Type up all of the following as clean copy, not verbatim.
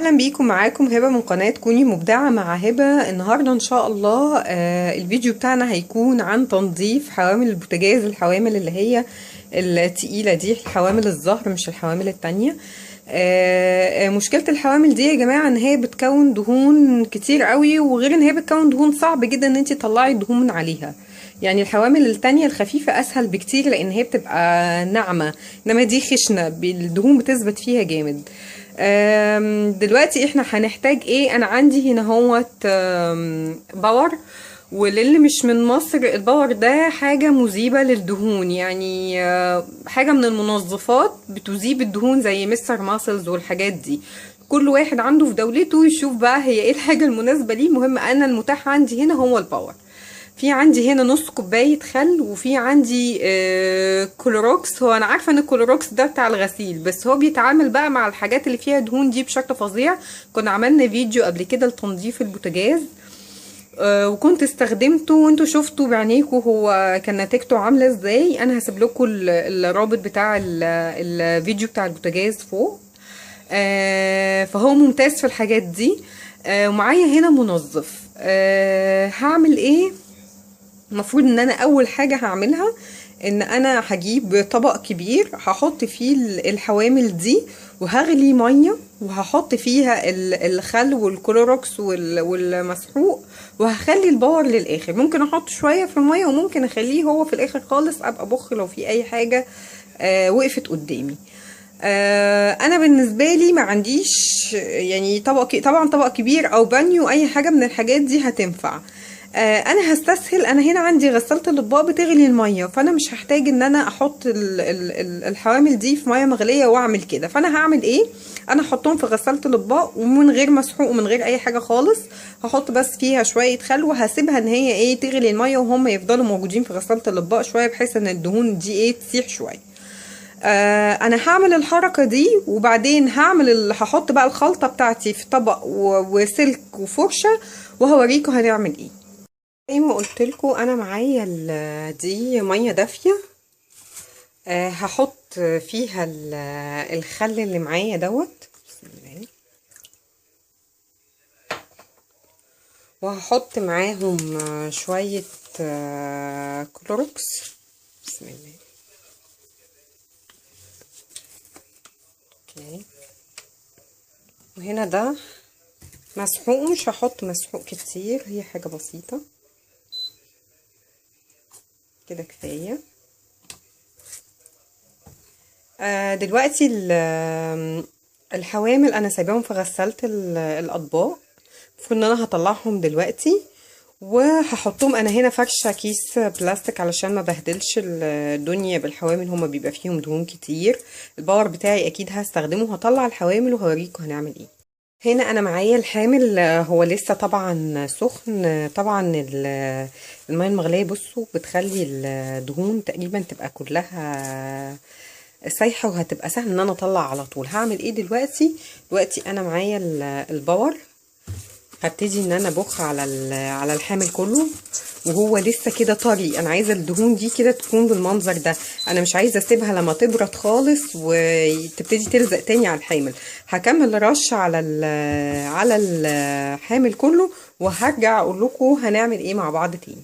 اهلا بيكم، معاكم هبه من قناه كوني مبدعه مع هبه. النهارده ان شاء الله الفيديو بتاعنا هيكون عن تنظيف حوامل البوتاجاز، الحوامل اللي هي التقيله دي، حوامل الظهر مش الحوامل التانية. مشكله الحوامل دي يا جماعه ان هي بتكون دهون كتير قوي، وغير ان هي بتكون دهون صعب جدا ان انت تطلعي الدهون من عليها. يعني الحوامل التانية الخفيفة أسهل بكتير لأن هي بتبقى ناعمة، إنما دي خشنة، الدهون بتثبت فيها جامد. دلوقتي احنا هنحتاج ايه؟ انا عندي هنا هوت باور. وللي مش من مصر، الباور ده حاجة مذيبة للدهون، يعني حاجة من المنظفات بتذيب الدهون زي مستر ماسلز والحاجات دي. كل واحد عنده في دولته يشوف بقى هي ايه الحاجة المناسبة ليه. مهم انا المتاح عندي هنا هو الباور. في عندي هنا نص كوباية خل، وفي عندي كلوروكس. هو انا عارفة ان الكلوروكس ده بتاع الغسيل، بس هو بيتعامل بقى مع الحاجات اللي فيها دهون دي بشكل فظيع. كنا عملنا فيديو قبل كده لتنظيف البوتاجاز، وكنت استخدمته وانتوا شفتوا بعينيكوا هو كان نتيجته عاملة ازاي. انا هسيب لكم الرابط بتاع الفيديو بتاع البوتاجاز فوق. فهو ممتاز في الحاجات دي. ومعايا هنا منظف. هعمل ايه؟ المفروض ان انا اول حاجة هعملها ان انا هجيب طبق كبير، هحط فيه الحوامل دي، وهغلي مية، وهحط فيها الخل والكلوروكس والمسحوق، وهخلي الباور للاخر. ممكن احط شوية في المية، وممكن اخليه هو في الاخر خالص، ابقى بخ لو في اي حاجة وقفت قدامي. انا بالنسبه لي ما عنديش يعني طبعا طبق كبير او بانيو، اي حاجه من الحاجات دي هتنفع. انا هستسهل. انا هنا عندي غسالة الاطباق بتغلي الميه، فانا مش هحتاج ان انا احط الحوامل دي في ميه مغليه واعمل كده. فانا هعمل ايه؟ انا هحطهم في غسالة الاطباق ومن غير مسحوق ومن غير اي حاجه خالص. هحط بس فيها شويه خل، وهسيبها ان هي ايه تغلي الميه، وهم يفضلوا موجودين في غسالة الاطباق شويه، بحيث ان الدهون دي ايه تسيح شويه. انا هعمل الحركة دي، وبعدين هحط بقى الخلطة بتاعتي في طبق وسلك وفرشة، وهوريكم هنعمل ايه. زي ما قلت لكم انا معايا دي مية دافية. هحط فيها الخل اللي معايا دوت. بسم الله. وهحط معاهم شوية كلوروكس. بسم الله. اوكي. وهنا ده مسحوق، مش هحط مسحوق كتير، هي حاجة بسيطة كده كفاية. دلوقتي الحوامل انا سايباهم في غسالة الاطباق. المفروض ان انا هطلعهم دلوقتي، وهحطهم. انا هنا فرشة كيس بلاستيك علشان ما بهدلش الدنيا بالحوامل، هما بيبقى فيهم دهون كتير. الباور بتاعي اكيد هستخدمه. هطلع الحوامل وهوريكم هنعمل ايه. هنا انا معايا الحامل، هو لسه طبعا سخن. طبعا الميه المغليه بصوا بتخلي الدهون تقريبا تبقى كلها سايحه، وهتبقى سهل ان انا اطلع على طول. هعمل ايه دلوقتي انا معايا الباور. هبتدي ان انا ابخ على الحامل كله، وهو لسه كده طري. انا عايزه الدهون دي كده تكون بالمنظر ده. انا مش عايزه اسيبها لما تبرد خالص وتبتدي تلزق تاني على الحامل. هكمل رش على الحامل كله، وهرجع اقول لكم هنعمل ايه مع بعض تاني.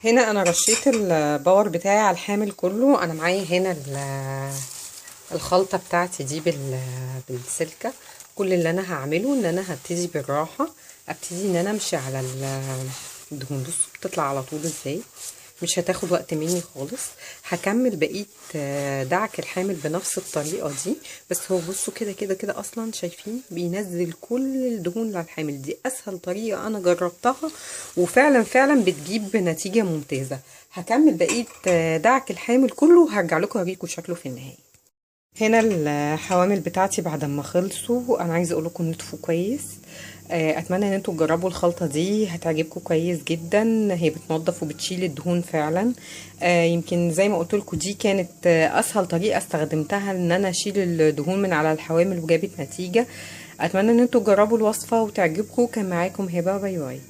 هنا انا رشيت الباور بتاعي على الحامل كله. انا معايا هنا الخلطة بتاعتي دي بالسلكة. كل اللي انا هعمله ان انا هبتدي بالراحة، ابتدي ان انا امشي على الدهون. بصوا بتطلع على طول ازاي، مش هتاخد وقت مني خالص. هكمل بقية دعك الحامل بنفس الطريقة دي. بس هو بصوا كده كده كده اصلا شايفين بينزل كل الدهون على الحامل. دي اسهل طريقة انا جربتها، وفعلا فعلا بتجيب نتيجة ممتازة. هكمل بقية دعك الحامل كله، وهرجع لكم اوريكم شكله في النهاية. هنا الحوامل بتاعتي بعد ما خلصوا، انا عايزه اقول لكم نطفوا كويس. اتمنى ان انتوا تجربوا الخلطه دي، هتعجبكم كويس جدا. هي بتنظف وبتشيل الدهون فعلا. يمكن زي ما قلت لكم دي كانت اسهل طريقه استخدمتها ان انا اشيل الدهون من على الحوامل، وجابت نتيجه. اتمنى ان انتوا تجربوا الوصفه وتعجبكم. كان معاكم هبه، باي باي.